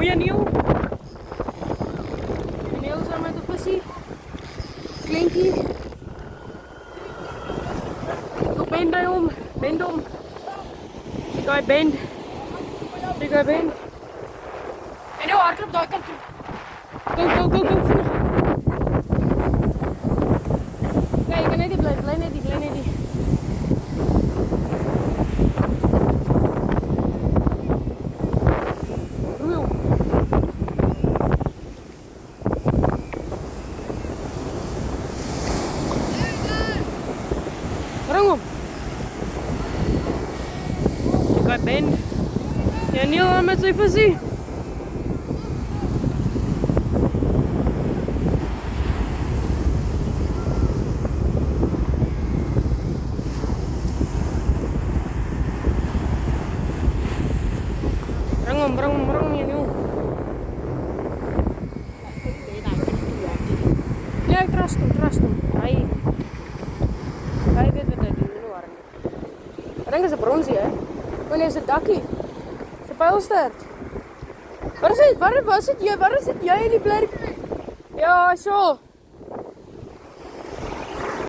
Janiel. Janiel is daar met een visie. Klinkie. Go bend hy om. Bend om. Die guy bend. Die guy bend. En nou hardloop daai kant toe. Go, vinnig. Kijk, jy kan net nie bly net die. Roel. Bring hom. Die guy bend. Janiel aan met sy visie. Bring hom Janiel. Ja, ek trust hom. Hy weet wat hy doen, nie waar nie. Ek dink is 'n bronsie, hè? O nee, is 'n dakkie. Is 'n pylstert. Waar is dit jy in die blerk? Ja, so.